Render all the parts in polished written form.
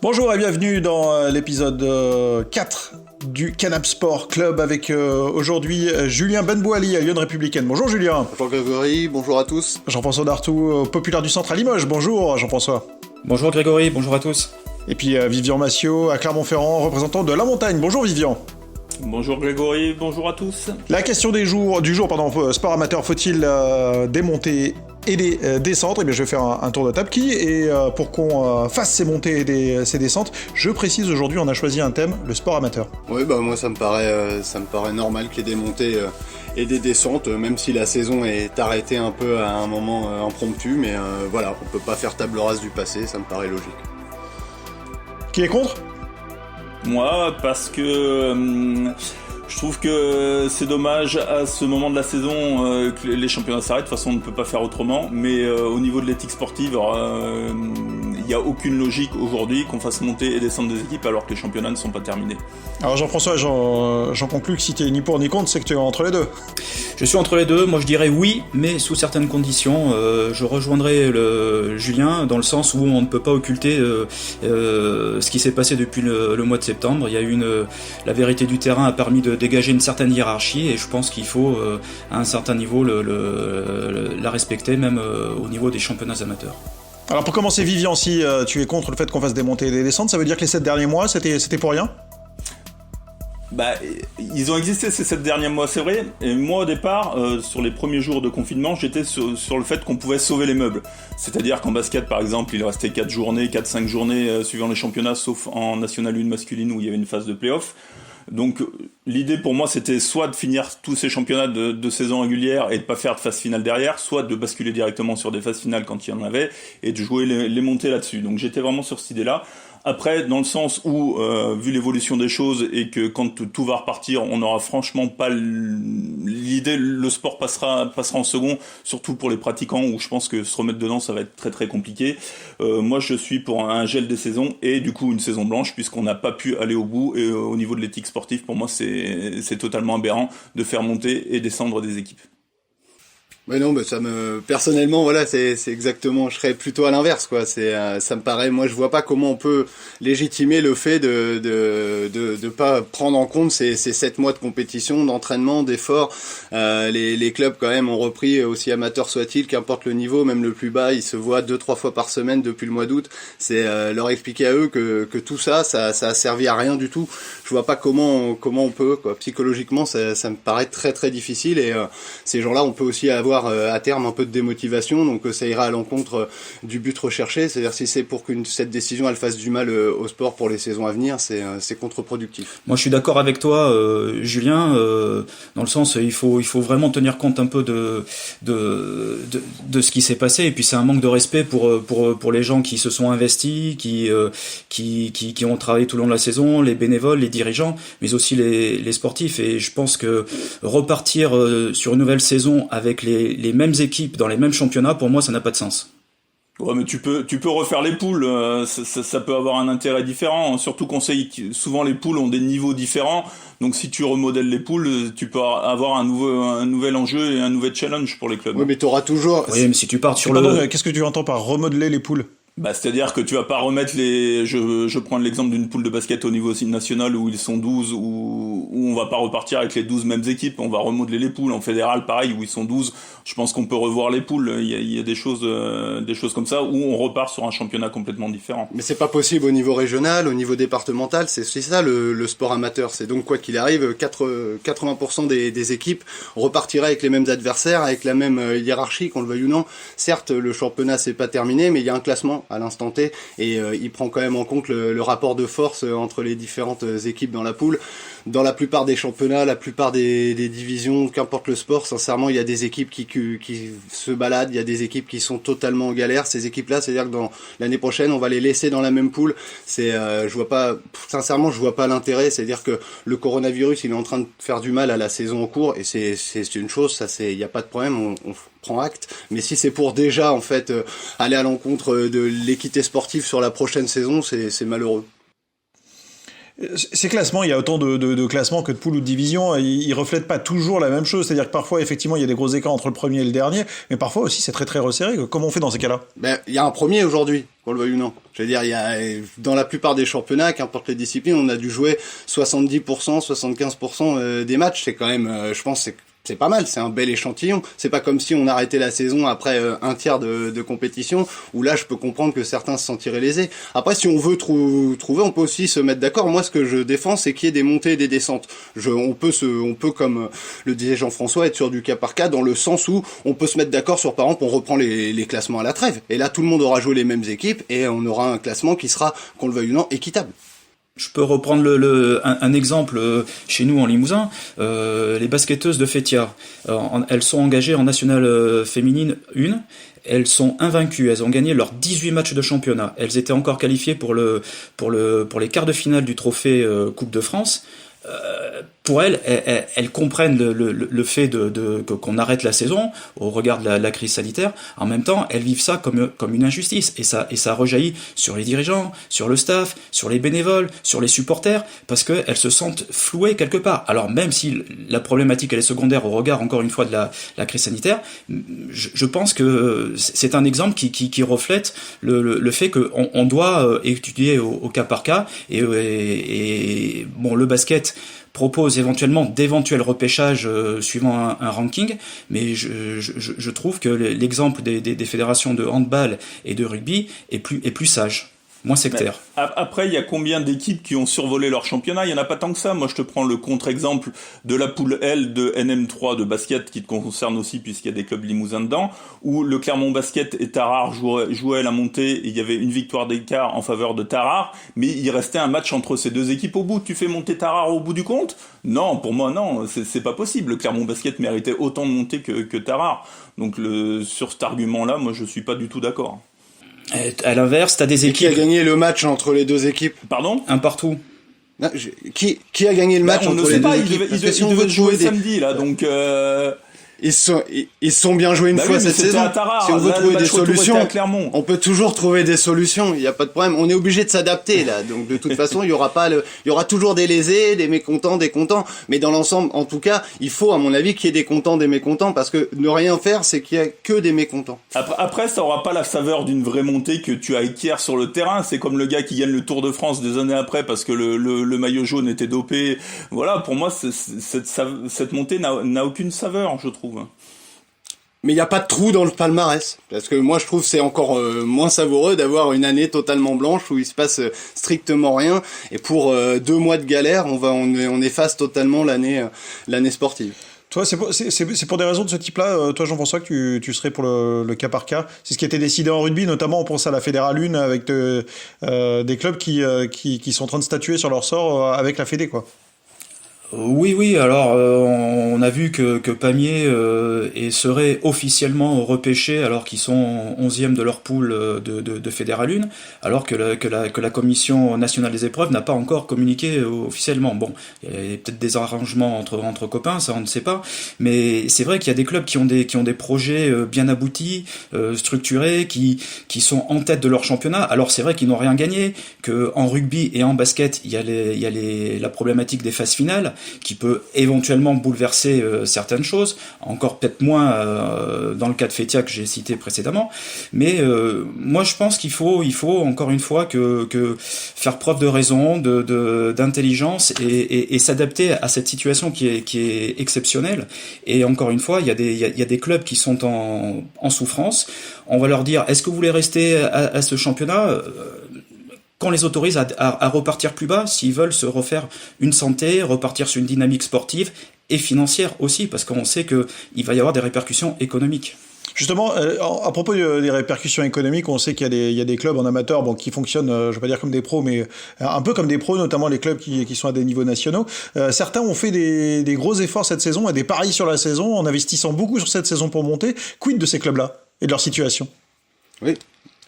Bonjour et bienvenue dans l'épisode 4 du Canap Sport Club avec aujourd'hui Julien Benbouali à Lyon Républicaine. Bonjour Julien. Bonjour Grégory, bonjour à tous. Jean-François Dartout, populaire du centre à Limoges. Bonjour Jean-François. Bonjour Grégory, bonjour à tous. Et puis Vivian Massiot à Clermont-Ferrand, représentant de la montagne. Bonjour Vivian. Bonjour Grégory, bonjour à tous. La question du jour, sport amateur, faut-il démonter et descendre? Eh bien, je vais faire un tour de table pour qu'on fasse ces montées et ces descentes. Je précise, aujourd'hui, on a choisi un thème, le sport amateur. Oui, moi ça me paraît normal qu'il y ait des montées et des descentes, même si la saison est arrêtée un peu à un moment impromptu, mais voilà, on peut pas faire table rase du passé, ça me paraît logique. Qui est contre ? Moi, parce que je trouve que c'est dommage à ce moment de la saison que les championnats s'arrêtent. De toute façon, on ne peut pas faire autrement. Mais au niveau de l'éthique sportive, il n'y a aucune logique aujourd'hui qu'on fasse monter et descendre des équipes alors que les championnats ne sont pas terminés. Alors Jean-François, j'en conclus que si tu es ni pour ni contre, c'est que tu es entre les deux. Je suis entre les deux, moi je dirais oui, mais sous certaines conditions. Je rejoindrai Julien dans le sens où on ne peut pas occulter ce qui s'est passé depuis le mois de septembre. Il y a la vérité du terrain a permis de dégager une certaine hiérarchie et je pense qu'il faut à un certain niveau la respecter, même au niveau des championnats amateurs. Alors pour commencer, Vivian, si tu es contre le fait qu'on fasse des montées et des descentes, ça veut dire que les 7 derniers mois, c'était pour rien ? Ils ont existé ces 7 derniers mois, c'est vrai. Et moi, au départ, sur les premiers jours de confinement, j'étais sur le fait qu'on pouvait sauver les meubles. C'est-à-dire qu'en basket, par exemple, il restait 4-5 journées suivant les championnats, sauf en National 1 masculine où il y avait une phase de play-off. Donc l'idée pour moi c'était soit de finir tous ces championnats de saison régulière et de pas faire de phase finale derrière, soit de basculer directement sur des phases finales quand il y en avait et de jouer les montées là-dessus. Donc j'étais vraiment sur cette idée-là. Après, dans le sens où, vu l'évolution des choses et que quand tout va repartir, on n'aura franchement pas l'idée, le sport passera en second, surtout pour les pratiquants où je pense que se remettre dedans, ça va être très très compliqué. Moi, je suis pour un gel des saisons et du coup une saison blanche puisqu'on n'a pas pu aller au bout et au niveau de l'éthique sportive, pour moi, c'est totalement aberrant de faire monter et descendre des équipes. Ouais non, personnellement voilà, c'est exactement, je serais plutôt à l'inverse quoi. Ça me paraît, moi je vois pas comment on peut légitimer le fait de pas prendre en compte ces 7 mois de compétition, d'entraînement, d'efforts. Les clubs quand même ont repris, aussi amateurs soient-ils, qu'importe le niveau, même le plus bas, ils se voient 2-3 fois par semaine depuis le mois d'août. C'est leur expliquer à eux que tout ça a servi à rien du tout. Je vois pas comment on peut quoi. Psychologiquement, ça me paraît très très difficile et ces gens-là, on peut aussi avoir à terme un peu de démotivation, donc ça ira à l'encontre du but recherché, c'est-à-dire si c'est pour que cette décision elle fasse du mal au sport pour les saisons à venir, c'est contre-productif. Moi je suis d'accord avec toi Julien, dans le sens il faut vraiment tenir compte un peu de ce qui s'est passé, et puis c'est un manque de respect pour les gens qui se sont investis, qui ont travaillé tout le long de la saison, les bénévoles, les dirigeants, mais aussi les sportifs, et je pense que repartir sur une nouvelle saison avec les mêmes équipes dans les mêmes championnats, pour moi ça n'a pas de sens. Ouais, mais tu peux refaire les poules, ça peut avoir un intérêt différent, surtout qu'on sait que souvent les poules ont des niveaux différents, donc si tu remodèles les poules, tu peux avoir un nouvel enjeu et un nouvel challenge pour les clubs. Oui, mais t'auras toujours... Oui, mais si tu pars sur Qu'est-ce que tu entends par remodeler les poules ? C'est-à-dire que tu vas pas remettre je prends l'exemple d'une poule de basket au niveau national où ils sont 12, où on va pas repartir avec les 12 mêmes équipes, on va remodeler les poules. En fédéral, pareil, où ils sont 12, je pense qu'on peut revoir les poules. Il y a des choses comme ça où on repart sur un championnat complètement différent. Mais c'est pas possible au niveau régional, au niveau départemental, c'est ça le sport amateur. C'est donc quoi qu'il arrive, 80% des équipes repartiraient avec les mêmes adversaires, avec la même hiérarchie, qu'on le veuille ou non. Certes, le championnat c'est pas terminé, mais il y a un classement à l'instant T et il prend quand même en compte le rapport de force entre les différentes équipes dans la poule. Dans la plupart des championnats, la plupart des divisions, qu'importe le sport, sincèrement, il y a des équipes qui se baladent, il y a des équipes qui sont totalement en galère. Ces équipes-là, c'est-à-dire que dans l'année prochaine, on va les laisser dans la même poule. Je vois pas l'intérêt. C'est-à-dire que le coronavirus, il est en train de faire du mal à la saison en cours et c'est une chose, ça il y a pas de problème, on prend acte. Mais si c'est pour déjà, en fait, aller à l'encontre de l'équité sportive sur la prochaine saison, c'est malheureux. Ces classements, il y a autant de classements que de poules ou de divisions, ils reflètent pas toujours la même chose. C'est-à-dire que parfois, effectivement, il y a des gros écarts entre le premier et le dernier, mais parfois aussi, c'est très très resserré. Comment on fait dans ces cas-là? Il y a un premier aujourd'hui, qu'on le veuille ou non. Je veux dire, dans la plupart des championnats, qu'importe les disciplines, on a dû jouer 70%, 75% des matchs. C'est quand même, je pense, c'est pas mal, c'est un bel échantillon. C'est pas comme si on arrêtait la saison après un tiers de compétition, où là je peux comprendre que certains se sentiraient lésés. Après, si on veut trouver, on peut aussi se mettre d'accord. Moi, ce que je défends, c'est qu'il y ait des montées et des descentes. On peut, comme le disait Jean-François, être sur du cas par cas, dans le sens où on peut se mettre d'accord sur, par exemple, on reprend les classements à la trêve. Et là, tout le monde aura joué les mêmes équipes, et on aura un classement qui sera, qu'on le veuille ou non, équitable. Je peux reprendre un exemple chez nous en Limousin, les basketteuses de Fétia. Elles sont engagées en nationale féminine 1, elles sont invaincues, elles ont gagné leurs 18 matchs de championnat. Elles étaient encore qualifiées pour les quarts de finale du trophée Coupe de France. Pour elles comprennent le fait qu'on arrête la saison au regard de la crise sanitaire. En même temps, elles vivent ça comme une injustice, et ça rejaillit sur les dirigeants, sur le staff, sur les bénévoles, sur les supporters, parce que elles se sentent flouées quelque part. Alors même si la problématique elle est secondaire au regard encore une fois de la crise sanitaire, je pense que c'est un exemple qui reflète le fait qu'on doit étudier au cas par cas, et bon, le basket propose éventuellement d'éventuels repêchages suivant un ranking, mais je trouve que l'exemple des fédérations de handball et de rugby est plus sage. Moins sectaire. Après, il y a combien d'équipes qui ont survolé leur championnat? Il y en a pas tant que ça. Moi, je te prends le contre-exemple de la poule L de NM3 de basket, qui te concerne aussi puisqu'il y a des clubs limousins dedans, où le Clermont Basket et Tarare jouaient la montée, et il y avait une victoire d'écart en faveur de Tarare, mais il restait un match entre ces deux équipes au bout. Tu fais monter Tarare au bout du compte? Non, pour moi, non. C'est pas possible. Le Clermont Basket méritait autant de montées que Tarare. Donc, sur cet argument-là, moi, je suis pas du tout d'accord. À l'inverse, t'as des équipes. Qui a gagné le match entre les deux équipes? Pardon? Un partout. Non, qui a gagné le match entre les deux équipes? Ils devaient jouer samedi, là, donc... Ils sont bien joués une fois cette saison. Si on veut trouver des solutions, on peut toujours trouver des solutions. Il n'y a pas de problème. On est obligé de s'adapter là. Donc de toute façon, il y aura toujours des lésés, des mécontents, des contents. Mais dans l'ensemble, en tout cas, il faut, à mon avis, qu'il y ait des contents, des mécontents, parce que ne rien faire, c'est qu'il y a que des mécontents. Après, ça aura pas la saveur d'une vraie montée que tu acquiers sur le terrain. C'est comme le gars qui gagne le Tour de France des années après parce que le maillot jaune était dopé. Voilà, pour moi, cette montée n'a aucune saveur, je trouve. Mais il n'y a pas de trou dans le palmarès. Parce que moi, je trouve que c'est encore moins savoureux d'avoir une année totalement blanche où il se passe strictement rien. Et pour 2 mois de galère, on efface totalement l'année sportive. Toi, c'est pour des raisons de ce type-là, toi Jean-François, que tu serais pour le cas par cas. C'est ce qui a été décidé en rugby, notamment on pense à la Fédérale 1 avec des clubs qui sont en train de statuer sur leur sort avec la Fédé, quoi. Oui, alors on a vu que Pamiers serait officiellement repêché alors qu'ils sont 11e de leur poule de Fédéral 1, alors que la Commission nationale des épreuves n'a pas encore communiqué officiellement. Bon, il y a peut-être des arrangements entre copains, ça on ne sait pas, mais c'est vrai qu'il y a des clubs qui ont des projets bien aboutis, structurés, qui sont en tête de leur championnat. Alors c'est vrai qu'ils n'ont rien gagné, que en rugby et en basket, il y a la problématique des phases finales, qui peut éventuellement bouleverser certaines choses, encore peut-être moins dans le cas de Fétia que j'ai cité précédemment, mais moi je pense qu'il faut encore une fois que faire preuve de raison, d'intelligence et s'adapter à cette situation qui est exceptionnelle. Et encore une fois, il y a des clubs qui sont en souffrance. On va leur dire, est-ce que vous voulez rester à ce championnat qu'on les autorise à repartir plus bas, s'ils veulent se refaire une santé, repartir sur une dynamique sportive et financière aussi, parce qu'on sait qu'il va y avoir des répercussions économiques. Justement, à propos des répercussions économiques, on sait qu'il y a des clubs en amateur qui fonctionnent, je ne vais pas dire comme des pros, mais un peu comme des pros, notamment les clubs qui sont à des niveaux nationaux. Certains ont fait des gros efforts cette saison, et des paris sur la saison, en investissant beaucoup sur cette saison pour monter. Quid de ces clubs-là et de leur situation? Oui.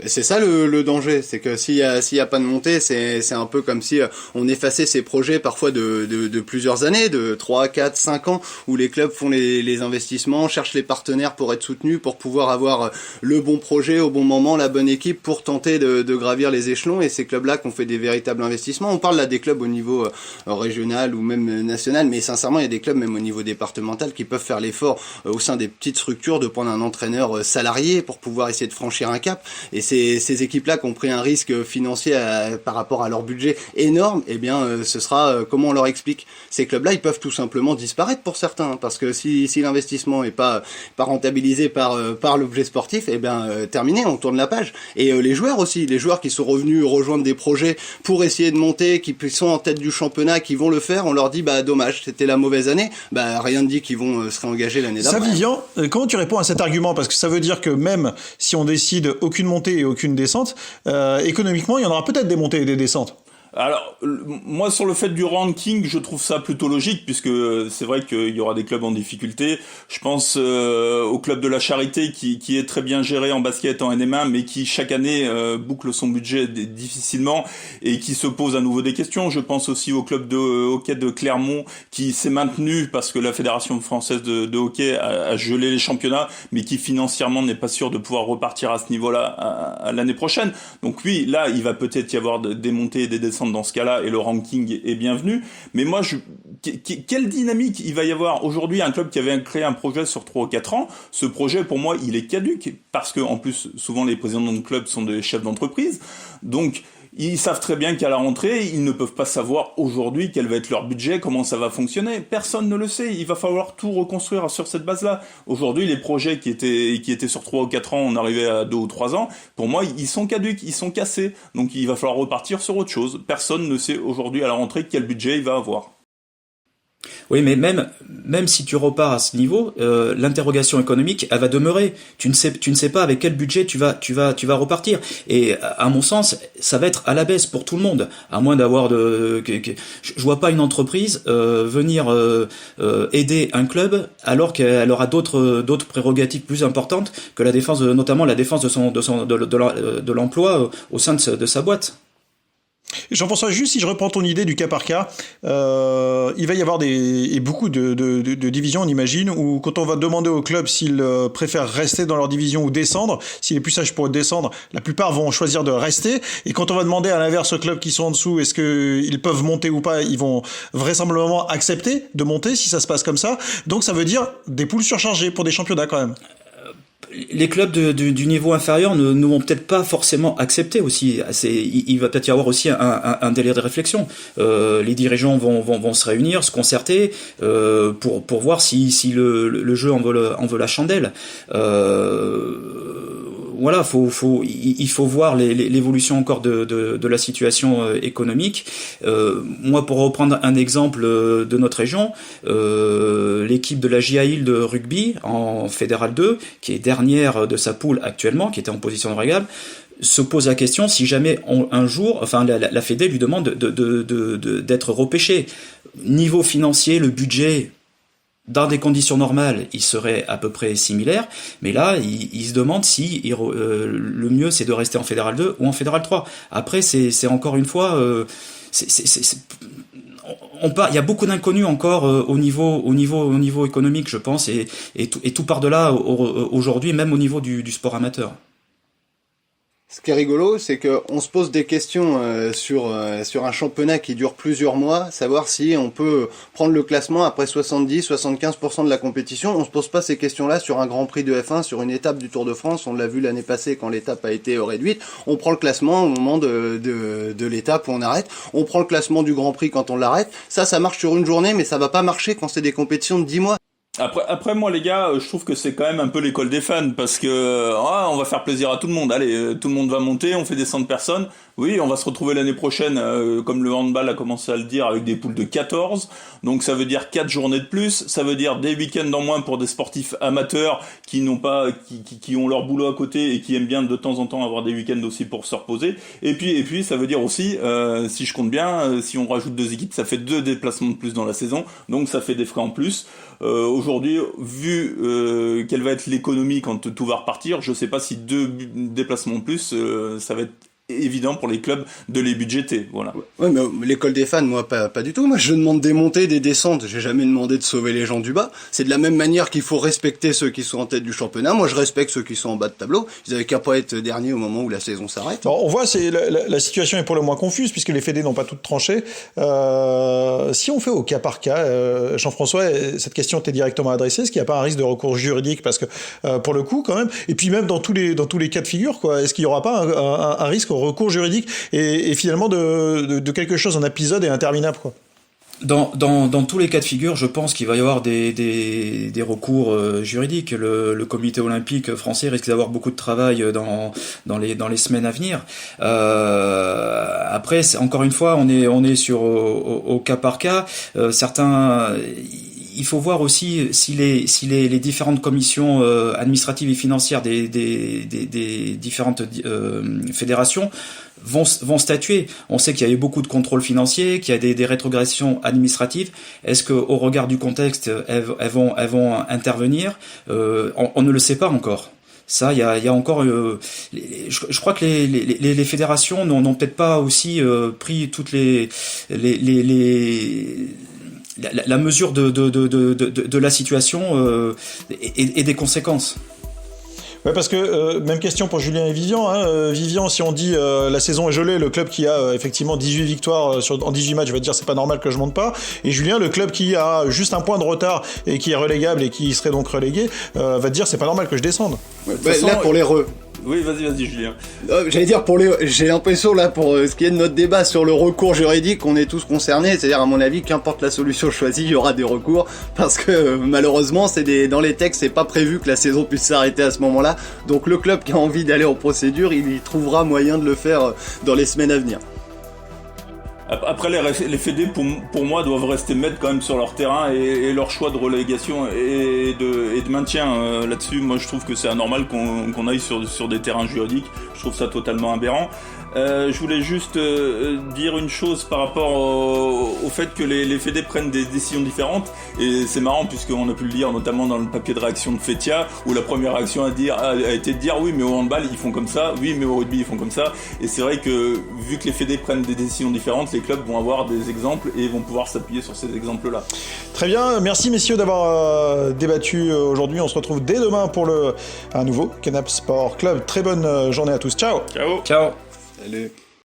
C'est ça le danger, c'est que s'il y a pas de montée, c'est un peu comme si on effaçait ces projets parfois de plusieurs années, de 3, 4, 5 ans, où les clubs font les investissements, cherchent les partenaires pour être soutenus, pour pouvoir avoir le bon projet au bon moment, la bonne équipe pour tenter de gravir les échelons. Et ces clubs-là qui ont fait des véritables investissements. On parle là des clubs au niveau régional ou même national, mais sincèrement, il y a des clubs même au niveau départemental qui peuvent faire l'effort au sein des petites structures de prendre un entraîneur salarié pour pouvoir essayer de franchir un cap. Et ces équipes-là qui ont pris un risque financier par rapport à leur budget énorme, eh bien, ce sera comment on leur explique. Ces clubs-là, ils peuvent tout simplement disparaître pour certains, parce que si l'investissement est pas rentabilisé par l'objet sportif, eh bien, terminé, on tourne la page. Et les joueurs aussi, les joueurs qui sont revenus rejoindre des projets pour essayer de monter, qui sont en tête du championnat, qui vont le faire, on leur dit dommage, c'était la mauvaise année. Rien ne dit qu'ils vont se réengager l'année d'après. Ça, Vivian, comment tu réponds à cet argument? Parce que ça veut dire que même si on décide aucune montée et aucune descente, économiquement, il y en aura peut-être des montées et des descentes. Alors, moi, sur le fait du ranking, je trouve ça plutôt logique, puisque c'est vrai qu'il y aura des clubs en difficulté. Je pense au club de la Charité, qui est très bien géré en basket, en NM1, mais qui, chaque année, boucle son budget difficilement et qui se pose à nouveau des questions. Je pense aussi au club de hockey de Clermont, qui s'est maintenu parce que la Fédération française de hockey a gelé les championnats, mais qui, financièrement, n'est pas sûr de pouvoir repartir à ce niveau-là à l'année prochaine. Donc oui, là, il va peut-être y avoir des montées et des descentes dans ce cas-là, et le ranking est bienvenu. Mais moi, quelle dynamique il va y avoir aujourd'hui? Un club qui avait créé un projet sur 3 ou 4 ans, ce projet, pour moi, il est caduque, parce que, en plus, souvent, les présidents de clubs sont des chefs d'entreprise. Donc, ils savent très bien qu'à la rentrée, ils ne peuvent pas savoir aujourd'hui quel va être leur budget, comment ça va fonctionner. Personne ne le sait. Il va falloir tout reconstruire sur cette base-là. Aujourd'hui, les projets qui étaient sur 3 ou 4 ans, on arrivait à 2 ou 3 ans. Pour moi, ils sont caduques, ils sont cassés. Donc, il va falloir repartir sur autre chose. Personne ne sait aujourd'hui à la rentrée quel budget il va avoir. Oui, mais même si tu repars à ce niveau, l'interrogation économique, elle va demeurer. Tu ne sais pas avec quel budget tu vas repartir. Et à mon sens, ça va être à la baisse pour tout le monde, à moins d'avoir je vois pas une entreprise venir aider un club alors qu'elle aura d'autres prérogatives plus importantes que la défense, notamment la défense de l'emploi au sein de sa boîte. Jean-François, juste si je reprends ton idée du cas par cas, il va y avoir beaucoup de divisions, on imagine, où quand on va demander aux clubs s'ils préfèrent rester dans leur division ou descendre, s'il est plus sage pour descendre, la plupart vont choisir de rester. Et quand on va demander à l'inverse aux clubs qui sont en dessous, est-ce qu'ils peuvent monter ou pas, ils vont vraisemblablement accepter de monter si ça se passe comme ça. Donc ça veut dire des poules surchargées pour des championnats quand même. Les clubs du niveau inférieur ne vont peut-être pas forcément accepter aussi. Il va peut-être y avoir aussi un délai de réflexion. Les dirigeants vont se réunir, se concerter pour voir si le jeu en veut la chandelle. Voilà, il faut voir l'évolution encore de la situation économique. Moi, pour reprendre un exemple de notre région, l'équipe de la JAIL de rugby en Fédéral 2, qui est dernière de sa poule actuellement, qui était en position de régable, se pose la question si jamais un jour, la Fédé lui demande d'être repêché. Niveau financier, le budget, dans des conditions normales, il serait à peu près similaire, mais là, il se demande si le mieux c'est de rester en Fédéral 2 ou en Fédéral 3. Après, c'est encore une fois, il y a beaucoup d'inconnus encore au niveau économique, je pense, et tout par delà aujourd'hui, même au niveau du sport amateur. Ce qui est rigolo, c'est que on se pose des questions sur un championnat qui dure plusieurs mois, savoir si on peut prendre le classement après 70-75% de la compétition. On se pose pas ces questions-là sur un Grand Prix de F1, sur une étape du Tour de France. On l'a vu l'année passée quand l'étape a été réduite. On prend le classement au moment de l'étape où on arrête. On prend le classement du Grand Prix quand on l'arrête. Ça marche sur une journée, mais ça va pas marcher quand c'est des compétitions de 10 mois. Après moi les gars, je trouve que c'est quand même un peu l'école des fans, parce que on va faire plaisir à tout le monde. Allez, tout le monde va monter, on fait descendre personne. Oui, on va se retrouver l'année prochaine, comme le handball a commencé à le dire, avec des poules de 14. Donc ça veut dire 4 journées de plus, ça veut dire des week-ends en moins pour des sportifs amateurs qui ont leur boulot à côté et qui aiment bien de temps en temps avoir des week-ends aussi pour se reposer. Et puis ça veut dire aussi, si je compte bien, si on rajoute 2 équipes, ça fait 2 déplacements de plus dans la saison, donc ça fait des frais en plus. Aujourd'hui, vu quelle va être l'économie quand tout va repartir, je sais pas si 2 déplacements de plus, ça va être évident pour les clubs de les budgéter, voilà. Ouais, mais l'école des fans, moi, pas du tout. Moi, je demande des montées, des descentes. J'ai jamais demandé de sauver les gens du bas. C'est de la même manière qu'il faut respecter ceux qui sont en tête du championnat. Moi, je respecte ceux qui sont en bas de tableau. Ils avaient qu'à pas être derniers au moment où la saison s'arrête. Bon, on voit, la situation est pour le moins confuse, puisque les fédés n'ont pas toutes tranché. Si on fait au cas par cas, Jean-François, cette question t'est directement adressée. Est-ce qu'il n'y a pas un risque de recours juridique? Parce que, pour le coup, quand même, et puis même dans tous les cas de figure, quoi, est-ce qu'il n'y aura pas un risque au recours juridique et finalement de quelque chose en épisode et interminable, quoi? Dans tous les cas de figure, je pense qu'il va y avoir des recours juridiques. Le comité olympique français risque d'avoir beaucoup de travail dans les semaines à venir. Après, encore une fois, on est sur au cas par cas. Certains, il faut voir aussi si les différentes commissions administratives et financières des différentes fédérations vont statuer. On sait qu'il y a eu beaucoup de contrôles financiers, qu'il y a des rétrogressions administratives. Est-ce que, au regard du contexte, elles vont intervenir? On ne le sait pas encore. Ça, il y a encore. Je crois que les fédérations n'ont peut-être pas aussi pris toutes la mesure de la situation et des conséquences. Ouais, parce que même question pour Julien et Vivian. Vivian, si on dit la saison est gelée, le club qui a effectivement 18 victoires en 18 matchs va te dire c'est pas normal que je monte pas. Et Julien, le club qui a juste un point de retard et qui est relégable et qui serait donc relégué, va te dire c'est pas normal que je descende. Ouais, là, pour les Oui, vas-y, Julien. J'allais dire j'ai l'impression là pour ce qui est de notre débat sur le recours juridique, on est tous concernés. C'est-à-dire, à mon avis, qu'importe la solution choisie, il y aura des recours parce que malheureusement, dans les textes, c'est pas prévu que la saison puisse s'arrêter à ce moment-là. Donc le club qui a envie d'aller en procédure, il y trouvera moyen de le faire dans les semaines à venir. Après, les fédés, pour moi, doivent rester maîtres quand même sur leur terrain et leur choix de relégation et de maintien là-dessus. Moi, je trouve que c'est anormal qu'on aille sur des terrains juridiques. Je trouve ça totalement aberrant. Je voulais juste dire une chose par rapport au fait que les fédés prennent des décisions différentes, et c'est marrant puisqu'on a pu le lire notamment dans le papier de réaction de Fétia, où la première réaction a été de dire oui mais au handball ils font comme ça, oui mais au rugby ils font comme ça, et c'est vrai que vu que les fédés prennent des décisions différentes, les clubs vont avoir des exemples et vont pouvoir s'appuyer sur ces exemples-là. Très bien, merci messieurs d'avoir débattu aujourd'hui. On se retrouve dès demain pour un nouveau Canap Sport Club. Très bonne journée à tous, ciao. Ciao. Salut.